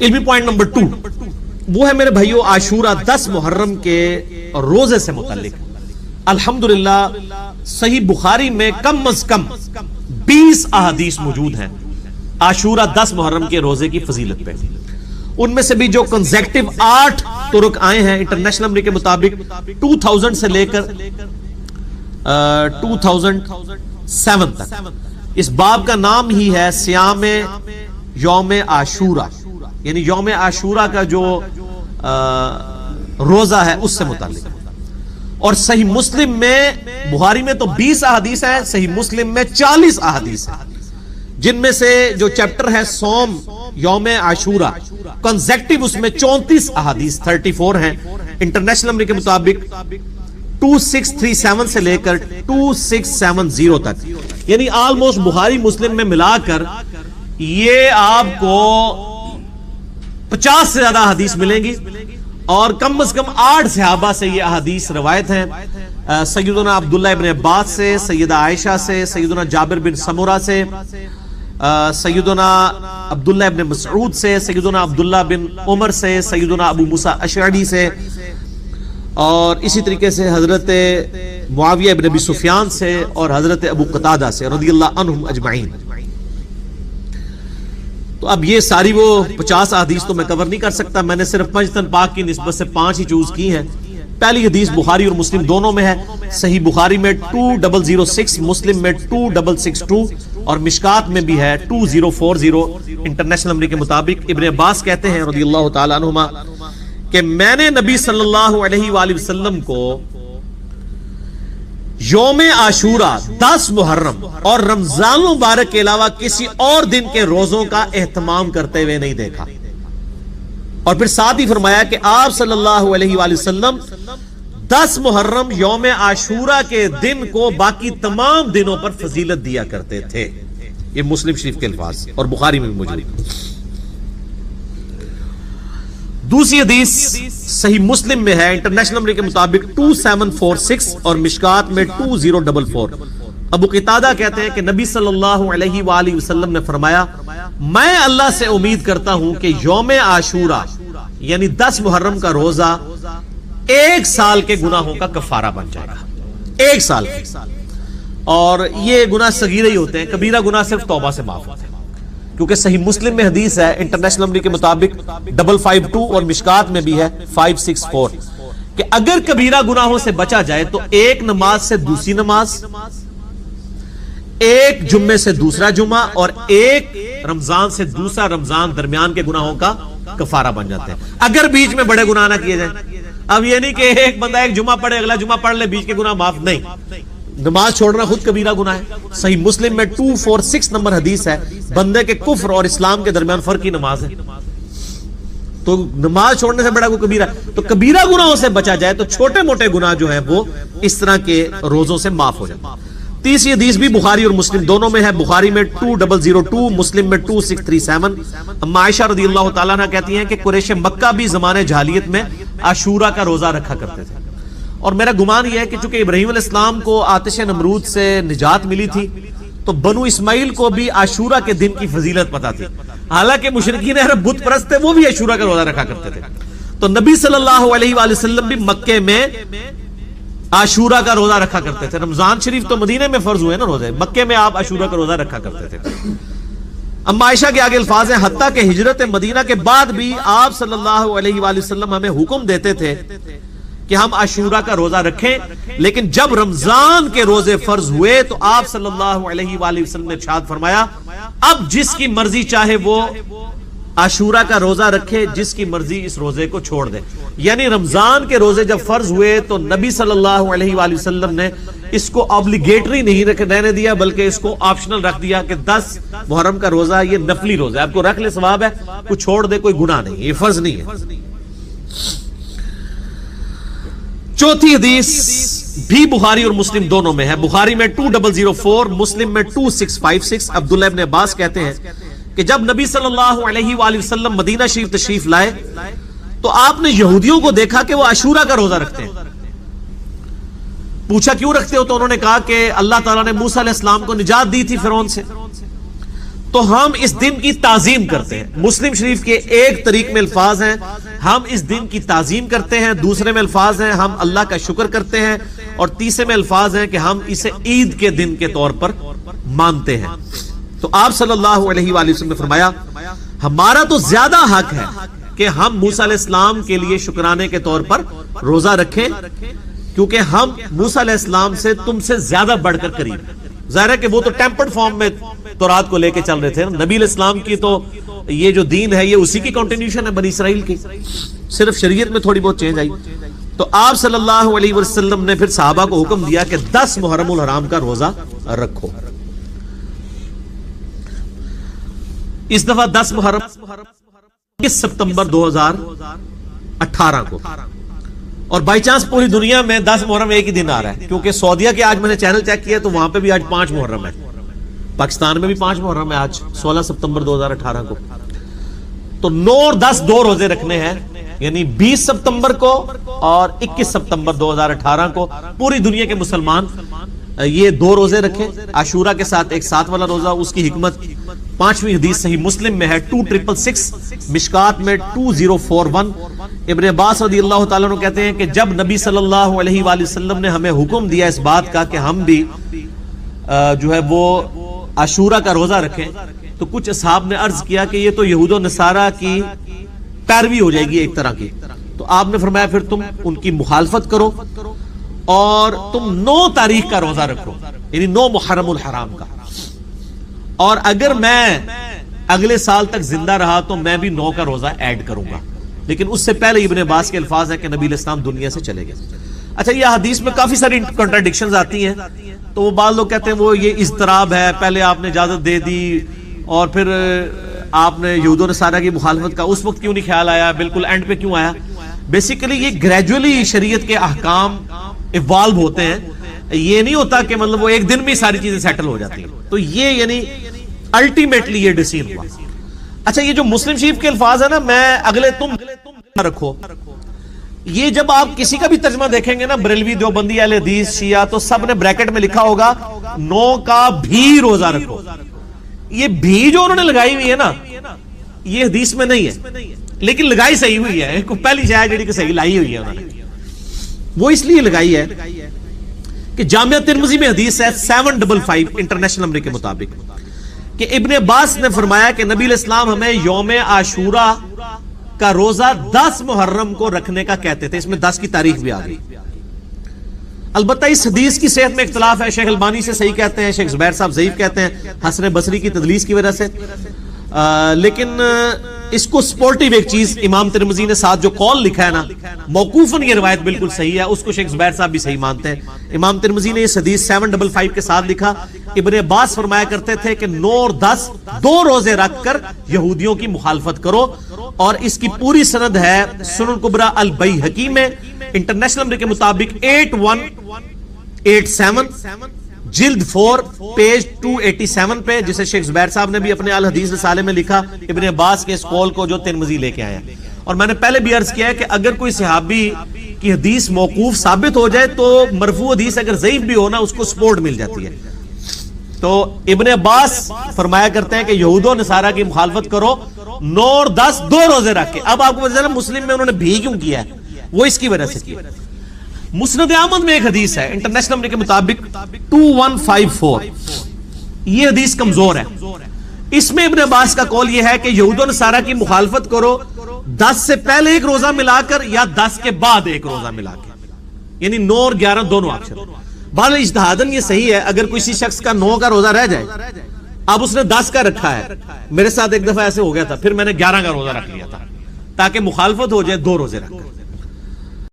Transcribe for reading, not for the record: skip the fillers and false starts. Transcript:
علمی point number 2 وہ ہے میرے بھائیو عاشورہ 10 محرم کے روزے سے متعلق. الحمدللہ صحیح بخاری میں کم از کم 20 احادیث موجود ہیں عاشورہ 10 محرم کے روزے کی فضیلت پہ. ان میں سے بھی جو کنزیکٹیو 8 طرق آئے ہیں انٹرنیشنل نمبر کے مطابق 2000 سے لے کر 2007 تک. اس باب کا نام ہی ہے صیام یوم عاشورہ، یعنی یوم عاشورہ کا جو روزہ ہے اس سے متعلق. اور صحیح مسلم میں، بخاری میں تو 20 احادیث ہیں، صحیح مسلم میں 40 احادیث ہیں، جن میں سے جو چیپٹر ہے صوم یوم عاشورہ کنزیکٹیو اس میں 34 احادیث 34 ہیں انٹرنیشنل نمبر کے مطابق 2637 سے لے کر 2670 تک. یعنی آلموسٹ بخاری مسلم میں ملا کر یہ آپ کو 50 سے زیادہ احادیث ملیں گی. اور کم از کم 8 صحابہ سے یہ احادیث روایت ہیں، سیدنا عبداللہ ابن عباس سے، سیدہ عائشہ سے، سیدنا جابر بن سمرہ سے، سیدنا عبداللہ ابن مسعود سے، سیدنا عبداللہ بن عمر سے، سیدنا ابو موسیٰ اشعری سے، اور اسی طریقے سے حضرت معاویہ ابن ابی سفیان سے اور حضرت ابو قتادہ سے رضی اللہ عنہم اجمعین. تو اب یہ ساری وہ 50 احادیث تو میں کور نہیں کر سکتا، میں نے صرف پنجتن پاک کی نسبت سے 5 ہی چوز کی ہیں. پہلی حدیث بخاری اور مسلم دونوں میں ہے، صحیح بخاری میں 2006، مسلم میں 2662 اور مشکات میں بھی ہے 2040 انٹرنیشنل نمبر کے مطابق. ابن عباس کہتے ہیں رضی اللہ تعالی عنہما کہ میں نے نبی صلی اللہ علیہ وآلہ وسلم کو یوم عاشورہ 10 محرم اور رمضان مبارک کے علاوہ کسی اور دن کے روزوں کا اہتمام کرتے ہوئے نہیں دیکھا. اور پھر ساتھ ہی فرمایا کہ آپ صلی اللہ علیہ وآلہ وسلم 10 محرم یوم عاشورہ کے دن کو باقی تمام دنوں پر فضیلت دیا کرتے تھے. یہ مسلم شریف کے الفاظ اور بخاری میں بھی موجود. دوسری حدیث صحیح مسلم میں ہے انٹرنیشنل نمبر کے مطابق 2746 اور مشکات میں 2044. ابو قتادہ کہتے ہیں کہ نبی صلی اللہ علیہ وآلہ وسلم نے فرمایا میں اللہ سے امید کرتا ہوں کہ یوم عاشورہ یعنی 10 محرم کا روزہ 1 سال کے گناہوں کا کفارہ بن جائے گا. 1 سال. اور یہ گناہ صغیرہ ہی ہوتے ہیں، کبیرہ گناہ صرف توبہ سے معاف ہوتے ہیں، کیونکہ صحیح مسلم میں حدیث ہے انٹرنیشنل نمبر کے مطابق 552 اور مشکات میں بھی ہے 564 کہ اگر کبیرہ گناہوں سے بچا جائے تو ایک نماز سے دوسری نماز، ایک جمعے سے دوسرا جمعہ اور ایک رمضان سے دوسرا رمضان درمیان کے گناہوں کا کفارہ بن جاتے ہیں، اگر بیچ میں بڑے گناہ نہ کیے جائیں. اب یہ نہیں کہ ایک بندہ ایک جمعہ پڑھے اگلا جمعہ پڑھ لے بیچ کے گناہ معاف نہیں. نماز چھوڑنا خود کبیرہ گناہ ہے. صحیح مسلم میں 246 نمبر حدیث ہے بندے کے کفر اور اسلام کے درمیان فرق کی نماز ہے، تو نماز چھوڑنے سے بڑا کوئی کبیرہ. تو کبیرہ گناہوں سے بچا جائے تو چھوٹے موٹے گناہ جو ہیں وہ اس طرح کے روزوں سے معاف ہو جائے. تیسری حدیث بھی بخاری اور مسلم دونوں میں ہے، بخاری میں 2002، مسلم میں 2637. اما عائشہ رضی اللہ تعالیٰ عنہ کہتی ہیں کہ قریش مکہ بھی زمانے جاہلیت میں عاشورہ کا روزہ رکھا کرتے تھے. اور میرا گمان یہ ہے کہ چونکہ ابراہیم علیہ السلام کو آتش نمرود سے نجات ملی تھی تو بنو اسماعیل کو بھی عاشورہ کے دن کی فضیلت پتا تھی، حالانکہ مشرکین عرب بت پرست تھے، وہ بھی عاشورہ کا روزہ رکھا کرتے تھے. تو نبی صلی اللہ علیہ وآلہ وسلم بھی مکے میں عاشورہ کا روزہ رکھا کرتے تھے. رمضان شریف تو مدینے میں فرض ہوئے نا روزے، مکے میں آپ عاشورہ کا روزہ رکھا کرتے تھے. اما عائشہ کے آگے الفاظ ہیں حتیٰ کہ ہجرت مدینہ کے بعد بھی آپ صلی اللہ علیہ وآلہ وسلم ہمیں حکم دیتے تھے کہ ہم عاشورہ کا روزہ رکھیں، لیکن جب رمضان کے روزے فرض ہوئے تو آپ صلی اللہ علیہ وآلہ وسلم نے ارشاد فرمایا اب جس کی مرضی چاہے وہ عاشورہ کا روزہ رکھے، جس کی مرضی اس روزے کو چھوڑ دے. یعنی رمضان کے روزے جب فرض ہوئے تو نبی صلی اللہ علیہ وآلہ وسلم نے اس کو اوبلیگیٹری نہیں رہنے دیا بلکہ اس کو آپشنل رکھ دیا کہ 10 محرم کا روزہ یہ نفلی روزہ ہے، آپ کو رکھ لے ثواب ہے، کوئی چھوڑ دے کوئی گناہ نہیں، یہ فرض نہیں ہے. چوتھی حدیث بھی بخاری اور مسلم دونوں میں ہے، بخاری میں 2004، مسلم میں 2656. عبداللہ ابن عباس کہتے ہیں کہ جب نبی صلی اللہ علیہ وآلہ وسلم مدینہ شریف تشریف لائے تو آپ نے یہودیوں کو دیکھا کہ وہ عاشورہ کا روزہ رکھتے ہیں. پوچھا کیوں رکھتے ہو؟ تو انہوں نے کہا کہ اللہ تعالیٰ نے موسیٰ علیہ السلام کو نجات دی تھی فرعون سے، تو ہم اس دن کی تعظیم کرتے ہیں. مسلم شریف کے ایک طریق میں الفاظ ہیں ہم اس دن کی تعظیم کرتے ہیں, دوسرے میں الفاظ ہیں ہم اللہ کا شکر کرتے ہیں, اور تیسرے میں الفاظ ہیں کہ ہم اسے عید کے دن کے طور پر مانتے ہیں. تو آپ صلی اللہ علیہ وآلہ وسلم نے فرمایا ہمارا تو زیادہ حق ہے کہ ہم موسیٰ علیہ السلام کے لیے شکرانے کے طور پر روزہ رکھیں, کیونکہ ہم موسیٰ علیہ السلام سے تم سے زیادہ بڑھ کر قریب ہیں. ظاہر ہے کہ وہ تو ٹیمپرڈ فارم میں تورات کو لے کے چل رہے تھے. نبی علیہ السلام کی تو یہ جو دین ہے یہ اسی کی کنٹینیوشن ہے بنی اسرائیل کی, صرف شریعت میں تھوڑی بہت چینج آئی. تو آپ صلی اللہ علیہ وسلم نے پھر صحابہ کو حکم دیا کہ 10 محرم الحرام کا روزہ رکھو. اس دفعہ 10 محرم ستمبر 2018 کو, اور بائی چانس پوری دنیا میں 10 محرم ایک ہی دن آ رہا ہے, کیونکہ سعودیہ کے آج میں نے چینل چیک کیا تو وہاں پہ بھی آج 5 محرم ہے, پاکستان میں بھی 5 محرم ہے آج 16 ستمبر 2018 کو. تو 9 اور 10 دو روزے رکھنے ہیں, یعنی 20 ستمبر کو اور 21 ستمبر 2018 کو پوری دنیا کے مسلمان یہ 2 روزے رکھیں, عاشورہ کے ساتھ ایک ساتھ والا روزہ. اس کی حکمت 5ویں حدیث صحیح مسلم میں ہے 2666, مشکات میں 2041. ابن عباس رضی اللہ تعالیٰ عنہ کہتے ہیں کہ جب نبی صلی اللہ علیہ وآلہ وسلم نے ہمیں حکم دیا اس بات کا کہ ہم بھی جو ہے وہ عاشورہ کا روزہ رکھیں, تو کچھ اصحاب نے عرض کیا کہ یہ تو یہود و نصارہ کی پیروی ہو جائے گی ایک طرح کی. تو آپ نے فرمایا پھر تم ان کی مخالفت کرو اور تم 9 تاریخ کا روزہ رکھو, یعنی 9 محرم الحرام کا. اور اگر میں اگلے سال تک زندہ رہا تو میں بھی 9 کا روزہ ایڈ کروں گا. لیکن اس سے پہلے ابن عباس کے الفاظ ہے کہ نبی علیہ السلام دنیا سے چلے گئے. اچھا, یہ حدیث میں کافی ساری کنٹراڈکشنز آتی ہیں, تو وہ بعض لوگ کہتے ہیں وہ یہ اضطراب ہے, پہلے آپ نے اجازت دے دی اور پھر آپ نے یہود و نصارہ کی مخالفت کا اس وقت کیوں نہیں خیال آیا, بالکل اینڈ پہ کیوں آیا. بیسیکلی یہ گریجولی شریعت کے احکام ایوالو ہوتے ہیں, یہ نہیں ہوتا کہ مطلب وہ ایک دن میں ساری چیزیں سیٹل ہو جاتی ہیں. تو یہ یعنی الٹیمیٹلی یہ ڈیسیژن ہوا. اچھا, یہ جو مسلم شریف کے الفاظ ہے نا, میں اگلے تم رکھو, یہ جب آپ کسی کا بھی ترجمہ دیکھیں گے نا, بریلوی, دیوبندی, اہل حدیث, شیعہ, تو سب نے بریکٹ میں لکھا ہوگا 9 کا بھی روزہ رکھو. یہ بھی جو انہوں نے لگائی ہوئی ہے نا, یہ حدیث میں نہیں ہے, لیکن لگائی صحیح ہوئی ہے. پہلی شاید جڑی کہ صحیح لائی ہوئی ہے انہوں نے, وہ اس لیے لگائی ہے کہ جامعہ ترمذی میں حدیث ہے 755 انٹرنیشنل نمبر کے مطابق کہ ابن عباس نے فرمایا کہ نبی علیہ السلام ہمیں یوم عاشورہ کا روزہ 10 محرم کو رکھنے کا کہتے تھے. اس میں 10 کی تاریخ بھی آ گئی. البتہ اس حدیث کی صحت میں اختلاف ہے, شیخ البانی سے صحیح کہتے ہیں, شیخ زبیر صاحب ضعیف کہتے ہیں حسن بصری کی تدلیس کی وجہ سے. لیکن اس کو سپورٹیو ایک چیز امام ترمذی نے ساتھ جو قول لکھا ہے نا, موقوفاً یہ روایت بالکل صحیح ہے, اس کو شیخ زبیر صاحب بھی صحیح مانتے ہیں. امام ترمذی نے اس حدیث 755 کے ساتھ لکھا, ابن عباس فرمایا کرتے تھے کہ 9 اور 10 2 روزے رکھ کر یہودیوں کی مخالفت کرو. اور اس کی پوری سند ہے سنن کبریٰ البیہقی میں انٹرنیشنل نمبر کے مطابق 8187 جلد 4 پیج 287 پہ, جسے شیخ زبیر صاحب نے بھی اپنے الحدیث رسالے میں لکھا ابن عباس کے اس قول کو جو ترمذی لے کے آیا. اور میں نے پہلے بھی عرض کیا ہے کہ اگر کوئی صحابی کی حدیث موقوف ثابت ہو جائے تو مرفوع حدیث اگر ضعیف بھی ہونا اس کو سپورٹ مل جاتی ہے. تو ابن عباس فرمایا کرتے ہیں کہ یہود و نصارہ کی مخالفت کرو, 9 اور 10 2 روزے رکھ کے. اب آپ کو پتہ چلا مسلم میں انہوں نے بھی کیوں کیا ہے, وہ اس کی وجہ سے کیا. مسند احمد میں ایک حدیث ہے انٹرنیشنل نمبر کے مطابق 2154, یہ حدیث کمزور ہے. اس میں ابن عباس کا قول یہ ہے کہ یہود و نصارہ کی مخالفت کرو 10 سے پہلے ایک روزہ ملا کر یا 10 کے بعد ایک روزہ ملا کے, یعنی 9 اور 11 دونوں آپشن. بہرحال اجتہاداً یہ صحیح ہے, اگر کسی شخص کا 9 کا روزہ رہ جائے, اب اس نے 10 کا رکھا ہے, میرے ساتھ ایک دفعہ ایسے ہو گیا تھا, پھر میں نے 11 کا روزہ رکھ لیا تھا تاکہ مخالفت ہو جائے 2 روزے رکھ کر.